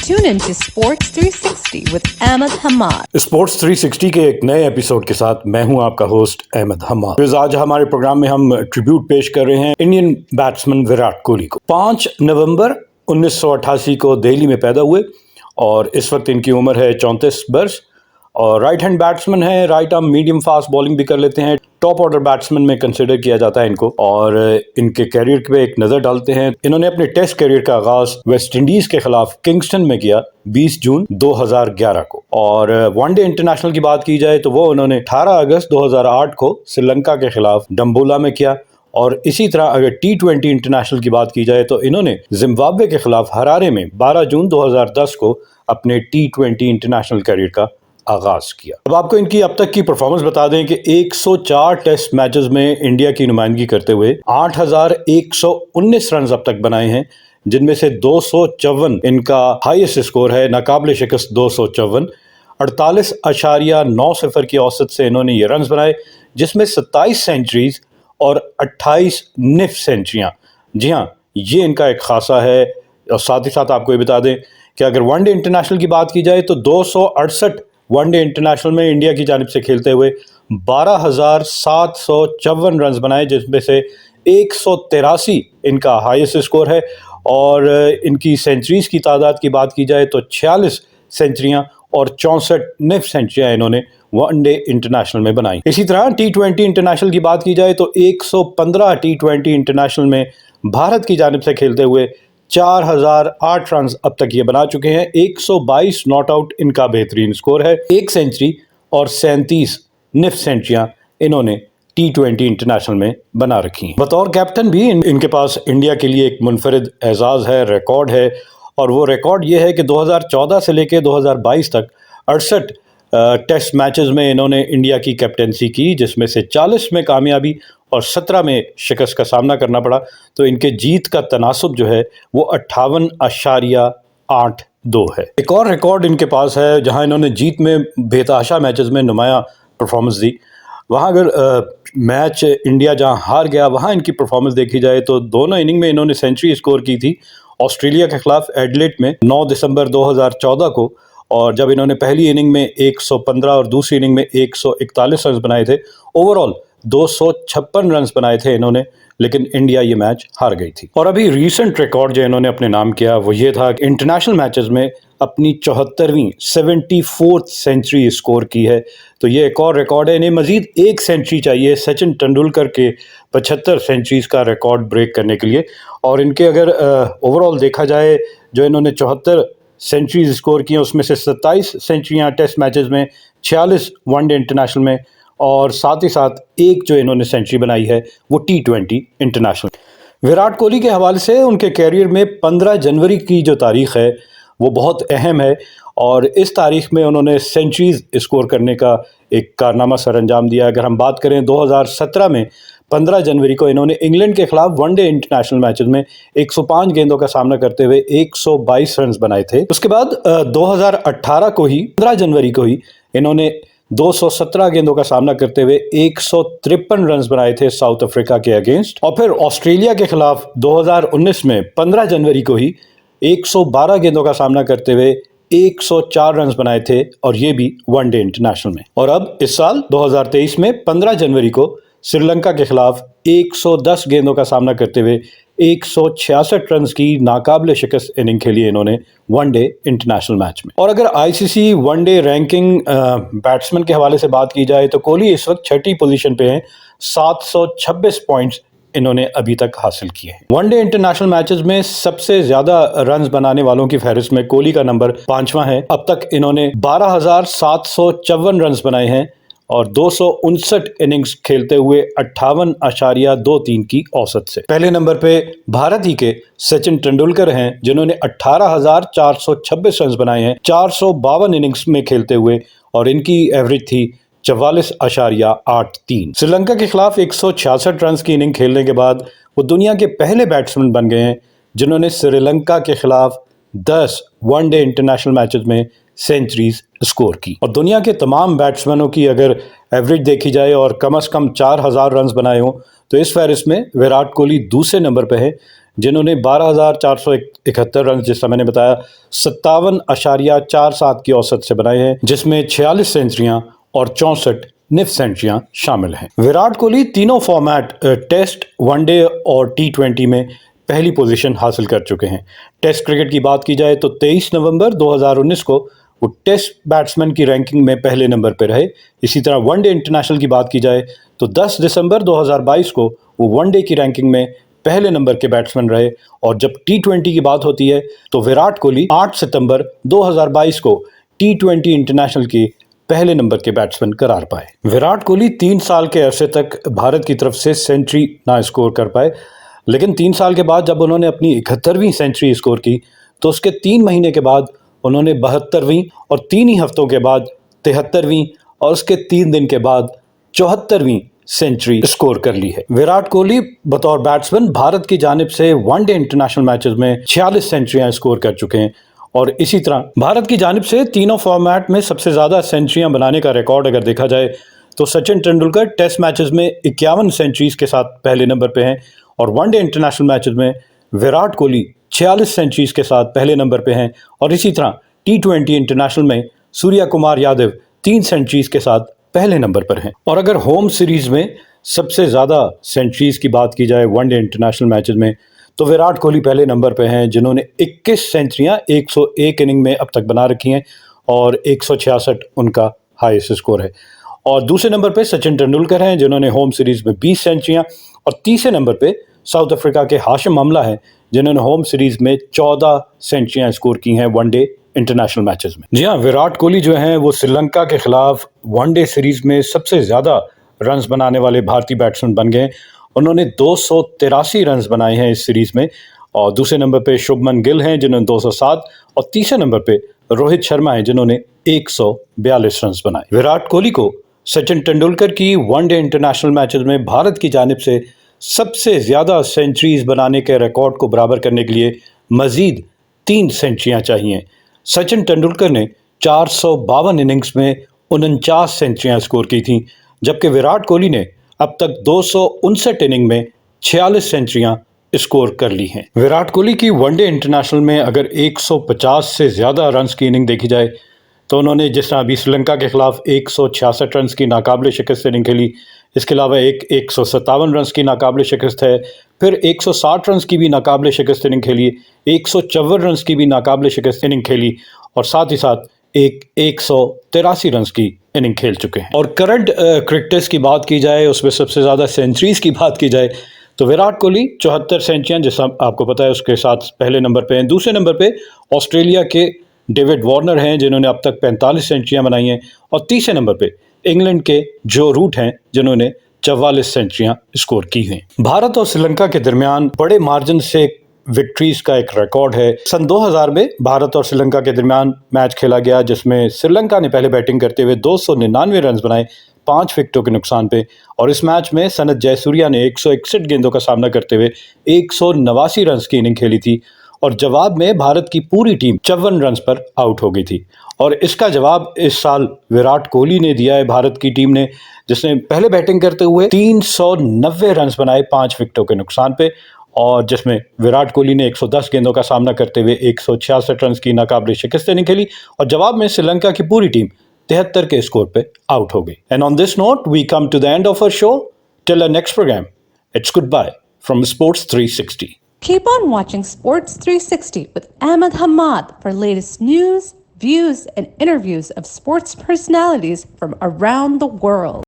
Tune in to Sports 360 with Ahmed Hamad. Sports 360 के एक नए एपिसोड के साथ मैं हूं आपका होस्ट अहमद हमाद। आज हमारे प्रोग्राम में हम ट्रिब्यूट पेश कर रहे हैं इंडियन बैट्समैन विराट कोहली को। 5 नवंबर 1988 को दिल्ली में पैदा हुए और इस वक्त इनकी उम्र है 34 वर्ष और राइट हैंड बैट्समैन है। Right arm medium fast bowling भी कर लेते हैं। टॉप ऑर्डर बैट्समैन में कंसिडर किया जाता है इनको। और इनके कैरियर पे एक नज़र डालते हैं। इन्होंने अपने टेस्ट कैरियर का आगाज वेस्ट इंडीज के खिलाफ किंगस्टन में किया 20 जून 2011 को। और वनडे इंटरनेशनल की बात की जाए तो वो उन्होंने 18 अगस्त 2008 को श्रीलंका के खिलाफ डम्बोला में किया। और इसी तरह अगर T20 इंटरनेशनल की बात की जाए तो इन्होंने जिम्बाब्वे के खिलाफ हरारे में 12 जून 2010 को अपने T20 इंटरनेशनल कैरियर का आगाज किया। अब आपको इनकी अब तक की परफॉर्मेंस बता दें कि 104 टेस्ट मैचेस में इंडिया की नुमाइंदगी करते हुए 8119 रन अब तक बनाए हैं, जिनमें से 254 इनका हाईएस्ट स्कोर है, नाकाबिले शिकस्त 254। 48.90 की औसत से इन्होंने ये रन बनाए, जिसमें 27 सेंचुरीज और 28 निफ सेंचुरियां। जी हाँ, ये इनका एक खासा है। और साथ ही साथ आपको ये बता दें कि अगर वनडे इंटरनेशनल की बात की जाए तो 268 वनडे इंटरनेशनल में इंडिया की जानिब से खेलते हुए 12,754 रन बनाए, जिसमें से 183 इनका हाईएस्ट स्कोर है। और इनकी सेंचुरीज की तादाद की बात की जाए तो 46 सेंचुरियां और 64 निफ सेंचुरियां इन्होंने वनडे इंटरनेशनल में बनाई। इसी तरह T20 इंटरनेशनल की बात की जाए तो 115 T20 इंटरनेशनल में भारत की जानिब से खेलते हुए 4008 रन अब तक ये बना चुके हैं। 122 नॉट आउट इनका बेहतरीन स्कोर है। 1 सेंचुरी और 37 निफ सेंचुरियां इन्होंने T20 इंटरनेशनल में बना रखी हैं। बतौर कैप्टन भी इनके पास इंडिया के लिए एक मुनफरिद एजाज़ है, रिकॉर्ड है। और वो रिकॉर्ड ये है कि 2014 से लेकर 2022 तक 68 टेस्ट मैचेस में इन्होंने इंडिया की कैप्टनसी की, जिसमें से 40 में कामयाबी और 17 में शिकस्त का सामना करना पड़ा। तो इनके जीत का तनासुब जो है वो 58.82 है। एक और रिकॉर्ड इनके पास है जहां इन्होंने जीत में बेतहाशा मैचेस में नुमाया परफॉर्मेंस दी। वहां अगर मैच इंडिया जहां हार गया वहां इनकी परफॉर्मेंस देखी जाए तो दोनों इनिंग में इन्होंने सेंचुरी स्कोर की थी। ऑस्ट्रेलिया के खिलाफ एडिलेड में 9 दिसंबर 2014 को, और जब इन्होंने पहली इनिंग में 115 और दूसरी इनिंग में 141 रन बनाए थे। ओवरऑल 256 रन बनाए थे इन्होंने, लेकिन इंडिया ये मैच हार गई थी। और अभी रीसेंट रिकॉर्ड जो इन्होंने अपने नाम किया वो ये था कि इंटरनेशनल मैचेस में अपनी 74वीं 74th सेंचुरी स्कोर की है। तो ये एक और रिकॉर्ड है। इन्हें मजीद एक सेंचुरी चाहिए सचिन तेंदुलकर के 75 सेंचुरीज का रिकॉर्ड ब्रेक करने के लिए। और इनके अगर ओवरऑल देखा जाए जो इन्होंने 74 सेंचुरीज स्कोर की हैं, उसमें से 27 सेंचुरियाँ टेस्ट मैचेस में, 46 वनडे इंटरनेशनल में, और साथ ही साथ एक जो इन्होंने सेंचुरी बनाई है वो T20 इंटरनेशनल। विराट कोहली के हवाले से उनके कैरियर में 15 जनवरी की जो तारीख़ है वो बहुत अहम है। और इस तारीख में उन्होंने सेंचुरीज स्कोर करने का एक कारनामा सर अंजाम दिया। अगर हम बात करें 2017 में 15 जनवरी को इन्होंने इंग्लैंड के खिलाफ वनडे इंटरनेशनल मैचेस में 105 गेंदों का सामना करते हुए 122 रन बनाए थे। उसके बाद 2018 को ही 15 जनवरी को ही इन्होंने 217 गेंदों का सामना करते हुए 153 रन बनाए थे साउथ अफ्रीका के अगेंस्ट। और फिर ऑस्ट्रेलिया के खिलाफ 2019 में 15 जनवरी को ही 112 गेंदों का सामना करते हुए 104 रन बनाए थे, और ये भी वनडे इंटरनेशनल में। और अब इस साल 2023 में 15 जनवरी को श्रीलंका के खिलाफ 110 गेंदों का सामना करते हुए 166 रन की नाकाबिले शिकस्त इनिंग खेली इन्होंने वनडे इंटरनेशनल मैच में। और अगर आईसीसी वनडे रैंकिंग बैट्समैन के हवाले से बात की जाए तो कोहली इस वक्त 6ठी पोजीशन पे हैं। 726 पॉइंट्स इन्होंने अभी तक हासिल किए हैं। वनडे इंटरनेशनल मैचेस में सबसे ज्यादा रन बनाने वालों की फहरिस्त में कोहली का नंबर 5वां है। अब तक इन्होंने 12,754 रन बनाए हैं और 259 इनिंग्स खेलते हुए 58.23 की औसत से। पहले नंबर पे भारत ही के सचिन तेंदुलकर हैं, जिन्होंने 18,426 रन बनाए हैं 452 इनिंग्स में खेलते हुए, और इनकी एवरेज थी 44.83। श्रीलंका के खिलाफ 166 रन की इनिंग खेलने के बाद वो दुनिया के पहले बैट्समैन बन गए हैं जिन्होंने श्रीलंका के खिलाफ 10 वनडे इंटरनेशनल मैचेस में सेंचुरीज स्कोर की। और दुनिया के तमाम बैट्समैनों की अगर एवरेज देखी जाए और कम से कम 4000 रन बनाए हों तो इस फहरिस्त में विराट कोहली दूसरे नंबर पर है, जिन्होंने 12,471 रन, जैसा मैंने बताया 57.47 की औसत से बनाए हैं, जिसमें 46 सेंचुरियां और 64 निफ सेंचुरियां शामिल हैं। विराट कोहली तीनों फॉर्मेट टेस्ट, वनडे और टी20 में पहली पोजीशन हासिल कर चुके हैं। टेस्ट क्रिकेट की बात की जाए तो 23 नवंबर 2019 को वो टेस्ट बैट्समैन की रैंकिंग में पहले नंबर पर रहे। इसी तरह वनडे इंटरनेशनल की बात की जाए तो 10 दिसंबर 2022 को वो वनडे की रैंकिंग में पहले नंबर के बैट्समैन रहे। और जब टी20 की बात होती है तो विराट कोहली 8 सितंबर 2022 को टी20 इंटरनेशनल की पहले नंबर के बैट्समैन करार पाए। विराट कोहली 3 साल के अरसे तक भारत की तरफ से सेंचुरी ना स्कोर कर पाए, लेकिन 3 साल के बाद जब उन्होंने अपनी 71वीं सेंचुरी स्कोर की तो उसके 3 महीने के बाद उन्होंने 72वीं और 3 ही हफ्तों के बाद 73वीं और उसके 3 दिन के बाद 74वीं सेंचुरी स्कोर कर ली है। विराट कोहली बतौर बैट्समैन भारत की जानिब से वनडे इंटरनेशनल मैचेस में 46 सेंचुरियां स्कोर कर चुके हैं। और इसी तरह भारत की जानिब से तीनों फॉर्मेट में सबसे ज़्यादा सेंचुरियां बनाने का रिकॉर्ड अगर देखा जाए तो सचिन तेंदुलकर टेस्ट मैचेस में 51 सेंचुरीज के साथ पहले नंबर पे हैं। और वनडे इंटरनेशनल मैचेस में विराट कोहली 46 सेंचुरीज के साथ पहले नंबर पे हैं। और इसी तरह टी20 इंटरनेशनल में सूर्या कुमार यादव 3 सेंचुरीज के साथ पहले नंबर पर हैं। और अगर होम सीरीज में सबसे ज़्यादा सेंचुरीज की बात की जाए वनडे इंटरनेशनल मैचेस में तो विराट कोहली पहले नंबर पे हैं, जिन्होंने 21 सेंचुरियां 101 इनिंग में अब तक बना रखी हैं और 166 उनका हाईएस्ट स्कोर है। और दूसरे नंबर पे सचिन तेंदुलकर हैं, जिन्होंने होम सीरीज में 20 सेंचुरियां। और तीसरे नंबर पे साउथ अफ्रीका के हाशिम अमला हैं, जिन्होंने होम सीरीज में 14 सेंचुरियां स्कोर की हैं वनडे इंटरनेशनल मैचेस में। जी हाँ, विराट कोहली जो हैं वो श्रीलंका के खिलाफ वनडे सीरीज में सबसे ज़्यादा रन्स बनाने वाले भारतीय बैट्समैन बन गए। उन्होंने 283 रन्स बनाए हैं इस सीरीज में। और दूसरे नंबर पे शुभमन गिल हैं, जिन्होंने 207। और तीसरे नंबर पे रोहित शर्मा हैं, जिन्होंने 142 रन्स बनाए। विराट कोहली को सचिन तेंदुलकर की वनडे इंटरनेशनल मैचेस में भारत की जानिब से सबसे ज़्यादा सेंचुरीज बनाने के रिकॉर्ड को बराबर करने के लिए मज़ीद 3 सेंचुरियाँ चाहिए। सचिन तेंदुलकर ने 452 इनिंग्स में 49 सेंचुरियाँ स्कोर की थीं, जबकि विराट कोहली ने अब तक 259 इनिंग में 46 सेंचुरियां स्कोर कर ली हैं। विराट कोहली की वनडे इंटरनेशनल में अगर 150 से ज़्यादा रन्स की इनिंग देखी जाए तो उन्होंने जिस तरह अभी श्रीलंका के खिलाफ 166 रन्स की नाकाबिले शिकस्त इनिंग खेली, इसके अलावा 157 रन्स की नाकाबिले शिकस्त है, फिर 160 रन्स की भी नाकाबिले शिकस्त इनिंग खेली, 154 रन्स की भी नाकाबिले शिकस्त इनिंग खेली और साथ ही साथ 183 रन्स की इनिंग खेल चुके हैं। और करंट क्रिकेटर्स की बात की जाए, उसमें सबसे ज़्यादा सेंचुरीज की बात की जाए तो विराट कोहली 74 सेंचुरियां, जैसा आपको पता है, उसके साथ पहले नंबर पे हैं। दूसरे नंबर पे ऑस्ट्रेलिया के डेविड वार्नर हैं, जिन्होंने अब तक 45 सेंचुरियां बनाई हैं। और तीसरे नंबर पे इंग्लैंड के जो रूट हैं, जिन्होंने 44 सेंचुरियां स्कोर की हैं। भारत और श्रीलंका के दरमियान बड़े मार्जिन से विक्ट्रीज का एक रिकॉर्ड है। सन 2000 में भारत और श्रीलंका के दरमियान मैच खेला गया, जिसमें श्रीलंका ने पहले बैटिंग करते हुए 299 रन बनाए 5 विकेटों के नुकसान पे। और इस मैच में सनत जयसूर्या ने 161 गेंदों का सामना करते हुए 189 रन की इनिंग खेली थी। और जवाब में भारत की पूरी टीम 54 रन पर आउट हो गई थी। और इसका जवाब इस साल विराट कोहली ने दिया है भारत की टीम ने, जिसने पहले बैटिंग करते हुए 390 रन बनाए 5 विकेटों के नुकसान पे। और जिसमें विराट कोहली ने 110 गेंदों का सामना करते हुए 166 रन की नाकाबिले शिकस्त इनिंग खेली। और जवाब में श्रीलंका की पूरी टीम 73 के स्कोर पे आउट हो गई। And on this note we come to the end of our show. Till our next programme, it's goodbye from sports 360। Keep on watching Sports 360 with Ahmed Hamad for latest news, views, and interviews of sports personalities from around the world.